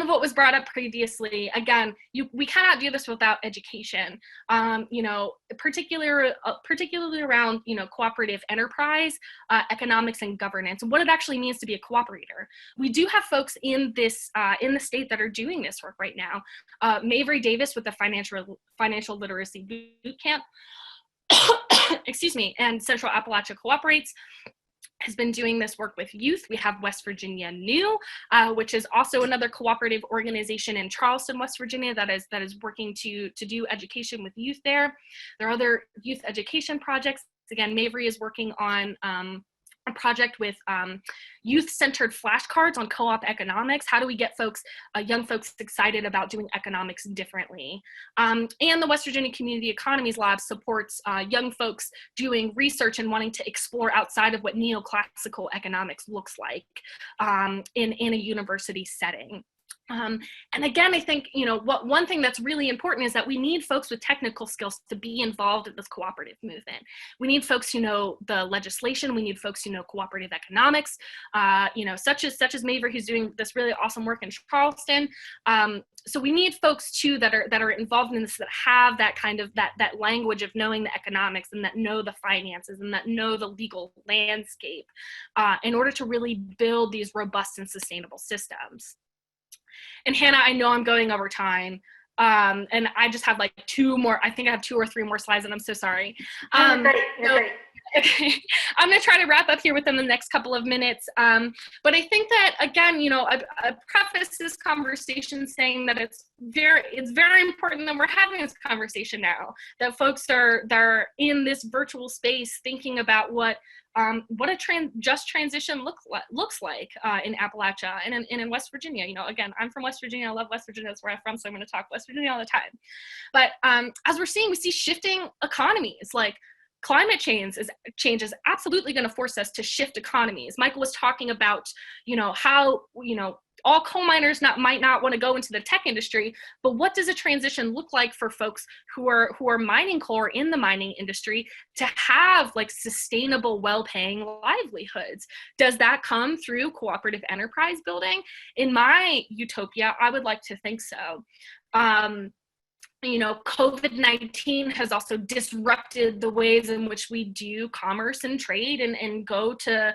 what was brought up previously, again, we cannot do this without education, particularly around, cooperative enterprise, economics and governance, and what it actually means to be a cooperator. We do have folks in this, in the state that are doing this work right now. Mavry Davis with the financial literacy boot camp, excuse me, and Central Appalachia Cooperates has been doing this work with youth. We have West Virginia New, which is also another cooperative organization in Charleston, West Virginia, that is working to do education with youth there. There are other youth education projects. Again, Mavry is working on a project with youth-centered flashcards on co-op economics. How do we get folks, young folks, excited about doing economics differently? And the West Virginia Community Economies Lab supports young folks doing research and wanting to explore outside of what neoclassical economics looks like in a university setting. And again, I think, one thing that's really important is that we need folks with technical skills to be involved in this cooperative movement. We need folks who know the legislation. We need folks who know cooperative economics, such as Mavry, who's doing this really awesome work in Charleston. So we need folks too that are involved in this, that have that kind of that language of knowing the economics, and that know the finances, and that know the legal landscape in order to really build these robust and sustainable systems. And Hannah, I know I'm going over time, and I just have like two more. I think I have 2 or 3 more slides, and I'm so sorry. You're great. Okay. I'm going to try to wrap up here within the next couple of minutes. But I think that, again, I preface this conversation saying that it's very important that we're having this conversation now, that folks are in this virtual space thinking about what a just transition looks like in Appalachia and in West Virginia. Again, I'm from West Virginia. I love West Virginia. That's where I'm from, so I'm going to talk West Virginia all the time. But as we see shifting economies. Like, climate change is absolutely going to force us to shift economies. Michael was talking about, how, all coal miners might not want to go into the tech industry, but what does a transition look like for folks who are mining coal or in the mining industry to have like sustainable, well-paying livelihoods? Does that come through cooperative enterprise building? In my utopia, I would like to think so. COVID-19 has also disrupted the ways in which we do commerce and trade and go to,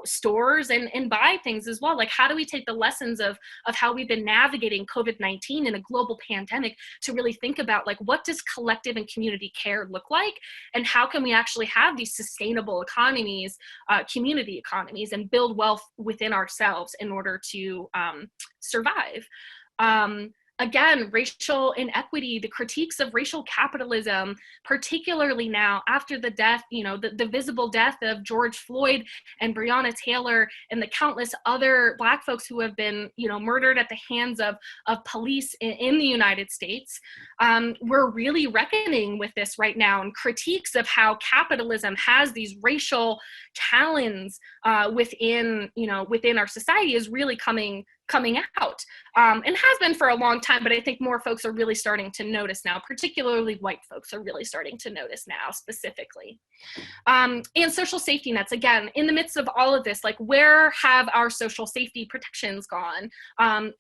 stores and buy things as well. Like, how do we take the lessons of how we've been navigating COVID-19 in a global pandemic to really think about, like, what does collective and community care look like? And how can we actually have these sustainable economies, community economies, and build wealth within ourselves in order to survive? Again, racial inequity, the critiques of racial capitalism, particularly now after the death, the visible death of George Floyd and Breonna Taylor and the countless other Black folks who have been, murdered at the hands of police in the United States. We're really reckoning with this right now, and critiques of how capitalism has these racial talons within our society is really coming out, and has been for a long time, but I think more folks are really starting to notice now, particularly white folks are really starting to notice now specifically. And social safety nets, again, in the midst of all of this, like, where have our social safety protections gone?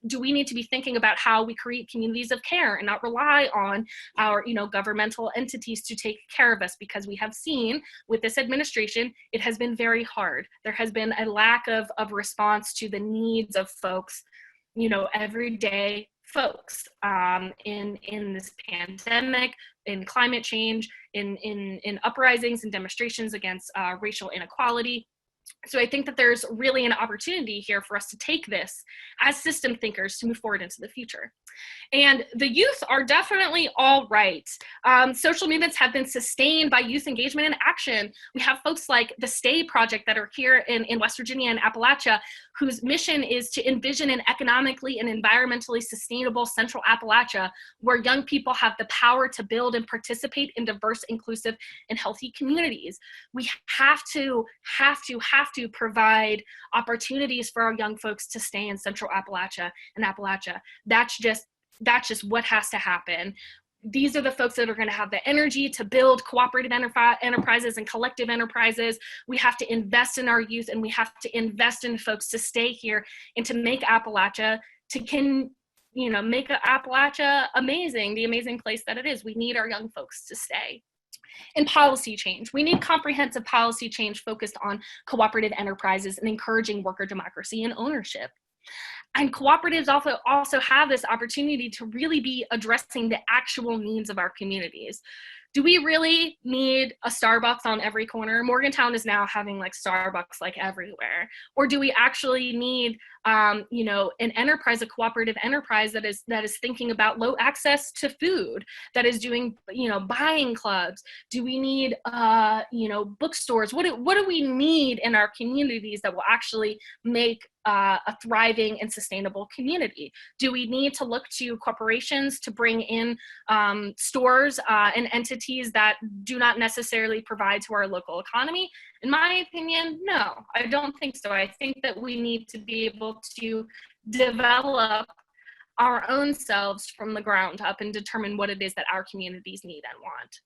Do we need to be thinking about how we create communities of care and not rely on our, governmental entities to take care of us? Because we have seen with this administration, it has been very hard. There has been a lack of response to the needs of folks, everyday folks, in this pandemic, in climate change, in uprisings and demonstrations against racial inequality. So I think that there's really an opportunity here for us to take this as system thinkers to move forward into the future. And the youth are definitely all right. Social movements have been sustained by youth engagement and action. We have folks like the Stay Project that are here in West Virginia and Appalachia, whose mission is to envision an economically and environmentally sustainable Central Appalachia, where young people have the power to build and participate in diverse, inclusive, and healthy communities. We have to provide opportunities for our young folks to stay in Central Appalachia and Appalachia. That's just what has to happen. these are the folks that are going to have the energy to build cooperative enterprises and collective enterprises. We have to invest in our youth, and we have to invest in folks to stay here and to make Appalachia, make Appalachia amazing, the amazing place that it is. We need our young folks to stay. And policy change. We need comprehensive policy change focused on cooperative enterprises and encouraging worker democracy and ownership. And cooperatives also have this opportunity to really be addressing the actual needs of our communities. Do we really need a Starbucks on every corner? Morgantown is now having like Starbucks like everywhere. Or do we actually need, an enterprise, a cooperative enterprise that is thinking about low access to food, that is doing, buying clubs? Do we need, bookstores? What do we need in our communities that will actually make a thriving and sustainable community? Do we need to look to corporations to bring in stores and entities that do not necessarily provide to our local economy? In my opinion, no, I don't think so. I think that we need to be able to develop our own selves from the ground up and determine what it is that our communities need and want.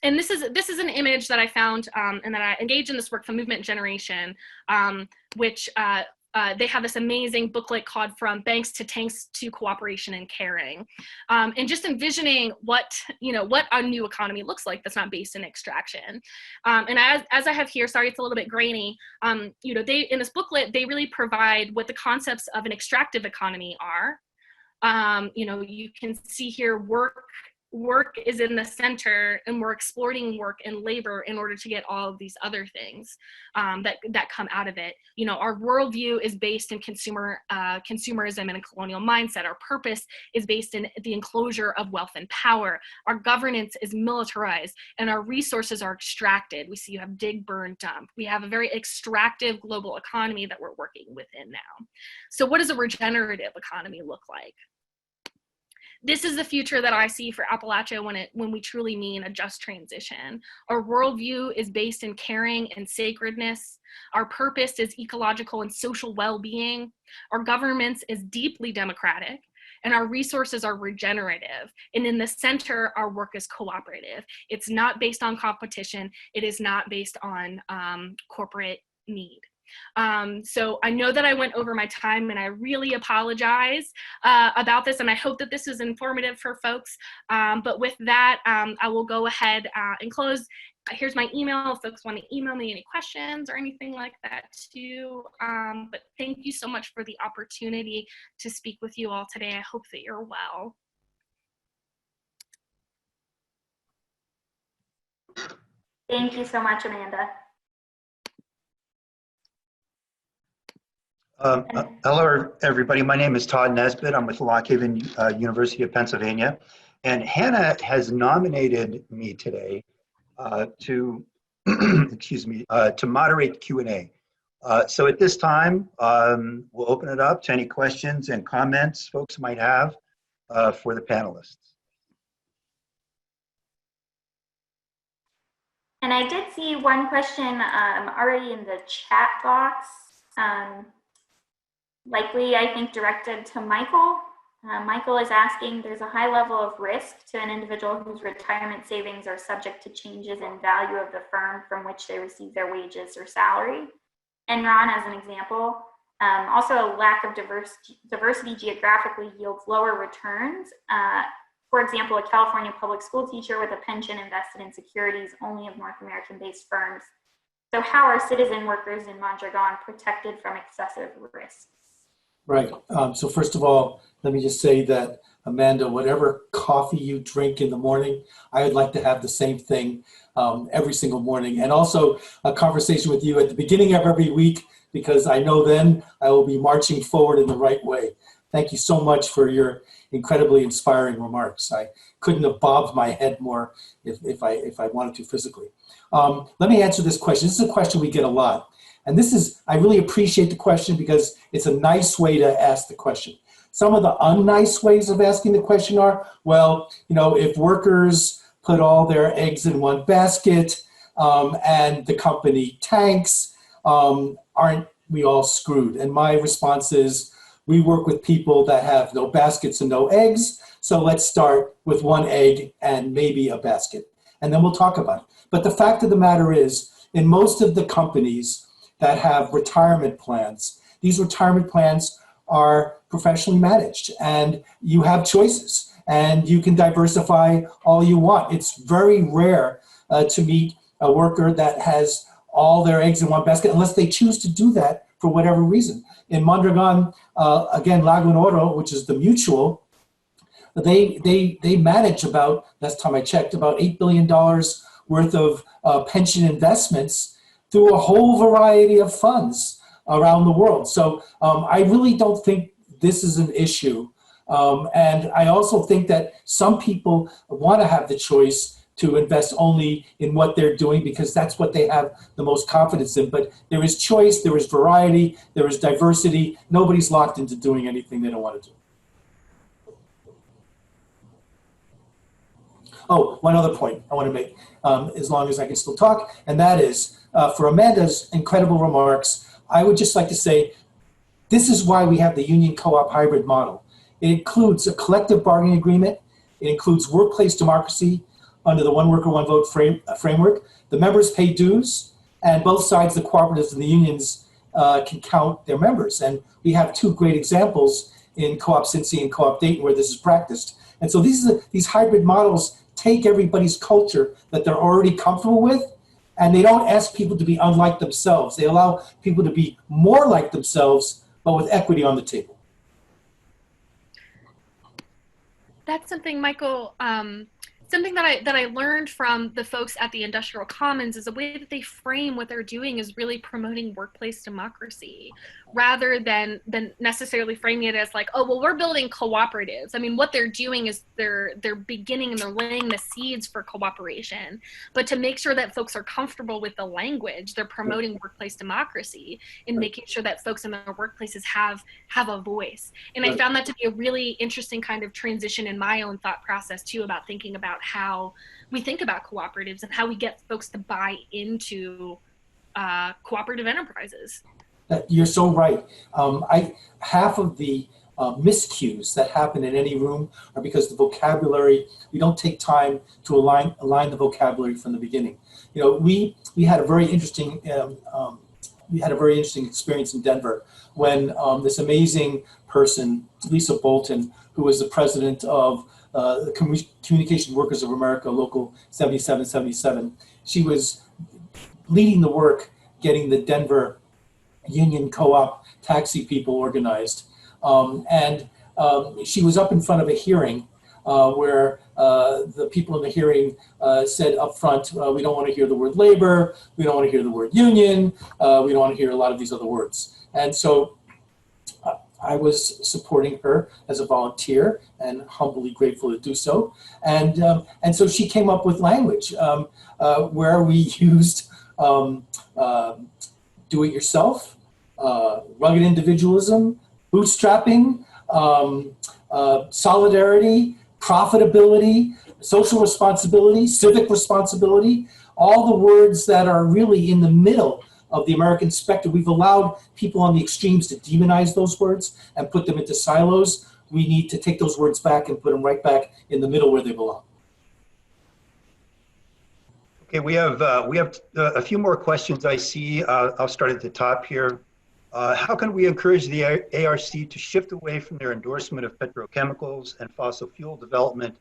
And this is an image that I found and that I engaged in this work from Movement Generation, which they have this amazing booklet called From Banks to Tanks to Cooperation and Caring. And just envisioning what a new economy looks like that's not based in extraction. And as I have here, sorry, it's a little bit grainy, they, in this booklet, they really provide what the concepts of an extractive economy are. You can see here work is in the center, and we're exploiting work and labor in order to get all of these other things that come out of it. Our worldview is based in consumerism and a colonial mindset. Our purpose is based in the enclosure of wealth and power. Our governance is militarized, and our resources are extracted. We see you have dig, burn, dump. We have a very extractive global economy that we're working within now. So what does a regenerative economy look like? This is the future that I see for Appalachia when we truly mean a just transition. Our worldview is based in caring and sacredness. Our purpose is ecological and social well-being. Our governance is deeply democratic, and our resources are regenerative. And in the center, our work is cooperative. It's not based on competition. It is not based on corporate need. So I know that I went over my time, and I really apologize about this, and I hope that this is informative for folks. But with that, I will go ahead and close. Here's my email if folks want to email me any questions or anything like that too. But thank you so much for the opportunity to speak with you all today. I hope that you're well. Thank you so much, Amanda. Hello, everybody. My name is Todd Nesbitt. I'm with Lock Haven University of Pennsylvania. And Hannah has nominated me today to, to moderate Q&A. So at this time, we'll open it up to any questions and comments folks might have for the panelists. And I did see one question already in the chat box. Likely, I think, directed to Michael. Michael is asking, there's a high level of risk to an individual whose retirement savings are subject to changes in value of the firm from which they receive their wages or salary. Enron, as an example, also a lack of diversity geographically yields lower returns. For example, a California public school teacher with a pension invested in securities only of North American-based firms. So how are citizen workers in Mondragon protected from excessive risks? Right. So first of all, let me just say that, Amanda, whatever coffee you drink in the morning, I would like to have the same thing every single morning. And also a conversation with you at the beginning of every week, because I know then I will be marching forward in the right way. Thank you so much for your incredibly inspiring remarks. I couldn't have bobbed my head more if I wanted to physically. Let me answer this question. This is a question we get a lot. And I really appreciate the question because it's a nice way to ask the question. Some of the unnice ways of asking the question are, well, if workers put all their eggs in one basket and the company tanks, aren't we all screwed? And my response is, we work with people that have no baskets and no eggs. So let's start with one egg and maybe a basket, and then we'll talk about it. But the fact of the matter is, in most of the companies that have retirement plans, these retirement plans are professionally managed, and you have choices, and you can diversify all you want. It's very rare to meet a worker that has all their eggs in one basket, unless they choose to do that for whatever reason. In Mondragon, again, Laguna Oro, which is the mutual, they manage about, last time I checked, about $8 billion worth of pension investments through a whole variety of funds around the world. So I really don't think this is an issue. And I also think that some people want to have the choice to invest only in what they're doing because that's what they have the most confidence in. But there is choice, there is variety, there is diversity. Nobody's locked into doing anything they don't want to do. Oh, one other point I want to make, as long as I can still talk, and that is, for Amanda's incredible remarks, I would just like to say, this is why we have the union co-op hybrid model. It includes a collective bargaining agreement. It includes workplace democracy under the one worker, one vote framework. The members pay dues, and both sides, the cooperatives and the unions, can count their members. And we have two great examples in Co-op Cincy and Co-op Dayton where this is practiced. And so these hybrid models take everybody's culture that they're already comfortable with, and they don't ask people to be unlike themselves. They allow people to be more like themselves, but with equity on the table. That's something, Michael, something that I learned from the folks at the Industrial Commons is the way that they frame what they're doing is really promoting workplace democracy rather than necessarily framing it as like, oh, well, we're building cooperatives. I mean, what they're doing is they're beginning and they're laying the seeds for cooperation. But to make sure that folks are comfortable with the language, they're promoting workplace democracy and making sure that folks in their workplaces have a voice. And I found that to be a really interesting kind of transition in my own thought process too, about thinking about how we think about cooperatives and how we get folks to buy into cooperative enterprises. You're so right. Half of the miscues that happen in any room are because the vocabulary, we don't take time to align the vocabulary from the beginning. You know, we had a very interesting experience in Denver when this amazing person, Lisa Bolton, who was the president of the Communication Workers of America, Local 7777, she was leading the work getting the Denver union co-op taxi people organized. She was up in front of a hearing where the people in the hearing said up front, we don't want to hear the word labor, we don't want to hear the word union, we don't want to hear a lot of these other words. And so I was supporting her as a volunteer and humbly grateful to do so. And so she came up with language where we used do-it-yourself, rugged individualism, bootstrapping, solidarity, profitability, social responsibility, civic responsibility, all the words that are really in the middle of the American spectrum. We've allowed people on the extremes to demonize those words and put them into silos. We need to take those words back and put them right back in the middle where they belong. Okay, we have a few more questions I see. I'll start at the top here. How can we encourage the ARC to shift away from their endorsement of petrochemicals and fossil fuel development,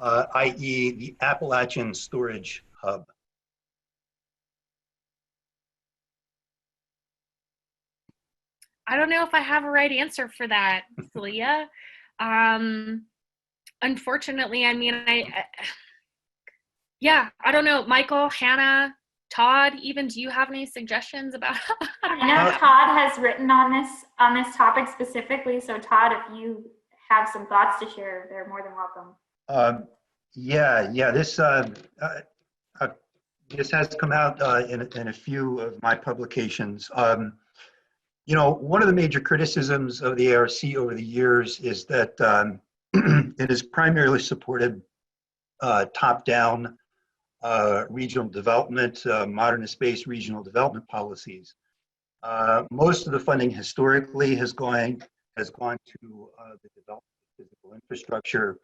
i.e. the Appalachian Storage Hub? I don't know if I have a right answer for that, Celia. Unfortunately, I mean, yeah, I don't know. Michael, Hannah, Todd, even, do you have any suggestions about? I know Todd has written on this topic specifically. So Todd, if you have some thoughts to share, they're more than welcome. Yeah. This has come out in a few of my publications. You know, one of the major criticisms of the ARC over the years is that it is primarily supported top-down regional development, modernist-based regional development policies. Most of the funding historically has gone has gone to the development of physical infrastructure,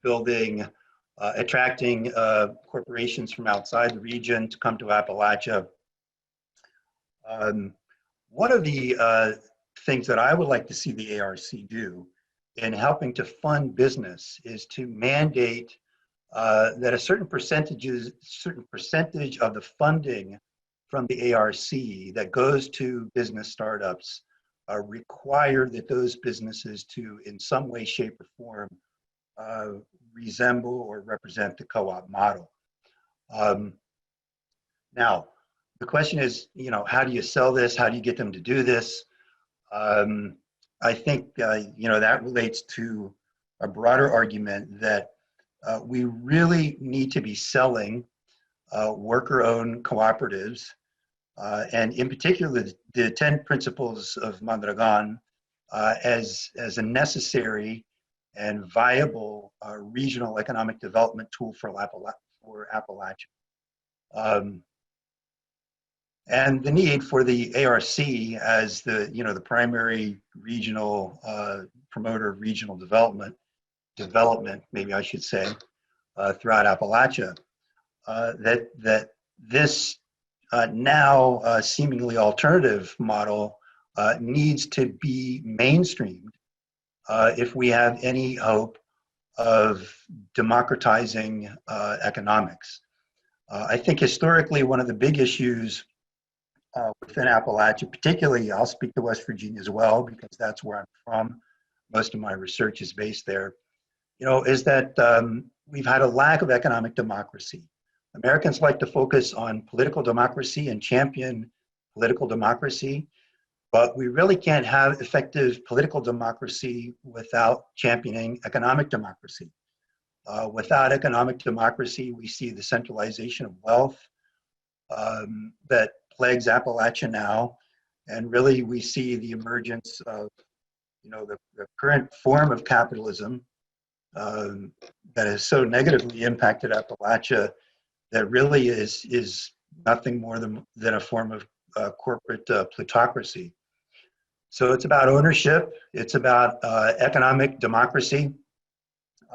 building, attracting corporations from outside the region to come to Appalachia. One of the things that I would like to see the ARC do in helping to fund business is to mandate that a certain percentage of the funding from the ARC that goes to business startups require that those businesses to, in some way, shape, or form, resemble or represent the co-op model. Now, the question is, how do you sell this? How do you get them to do this? I think, that relates to a broader argument that we really need to be selling worker-owned cooperatives, and in particular, the 10 principles of Mondragon as a necessary and viable regional economic development tool for Appalachia. And the need for the ARC as the primary regional promoter of regional development, maybe I should say, throughout Appalachia, that this now seemingly alternative model needs to be mainstreamed if we have any hope of democratizing economics. I think historically one of the big issues within Appalachia, particularly, I'll speak to West Virginia as well because that's where I'm from. Most of my research is based there. Is that we've had a lack of economic democracy. Americans like to focus on political democracy and champion political democracy, but we really can't have effective political democracy without championing economic democracy. Without economic democracy, we see the centralization of wealth that plagues Appalachia now, and really we see the emergence of the current form of capitalism that has so negatively impacted Appalachia that really is nothing more than a form of corporate plutocracy. So it's about ownership, it's about economic democracy.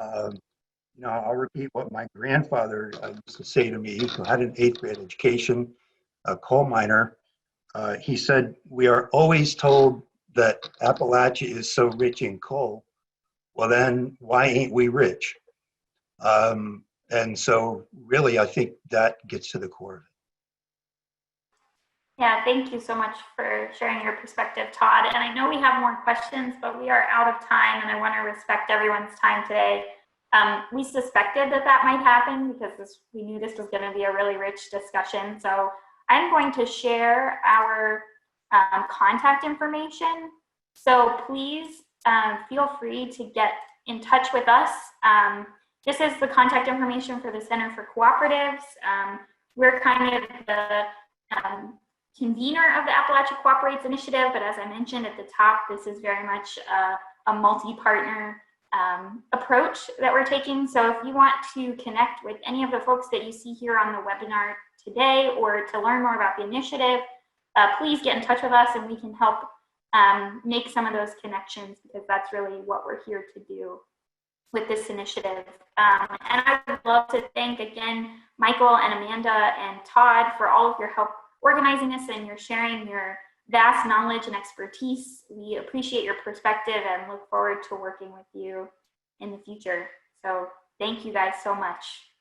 I'll repeat what my grandfather used to say to me, who had an 8th grade education, a coal miner. He said, "We are always told that Appalachia is so rich in coal. Well, then why ain't we rich?" And so really, I think that gets to the core of it. Yeah, thank you so much for sharing your perspective, Todd. And I know we have more questions, but we are out of time, and I want to respect everyone's time today. We suspected that might happen because we knew this was going to be a really rich discussion. So I'm going to share our contact information. So please feel free to get in touch with us. This is the contact information for the Center for Cooperatives. We're kind of the convener of the Appalachia Cooperates Initiative, but as I mentioned at the top, this is very much a multi-partner approach that we're taking. So if you want to connect with any of the folks that you see here on the webinar today or to learn more about the initiative, please get in touch with us and we can help make some of those connections because that's really what we're here to do with this initiative. And I would love to thank again Michael and Amanda and Todd for all of your help organizing this and your sharing your vast knowledge and expertise. We appreciate your perspective and look forward to working with you in the future. So thank you guys so much.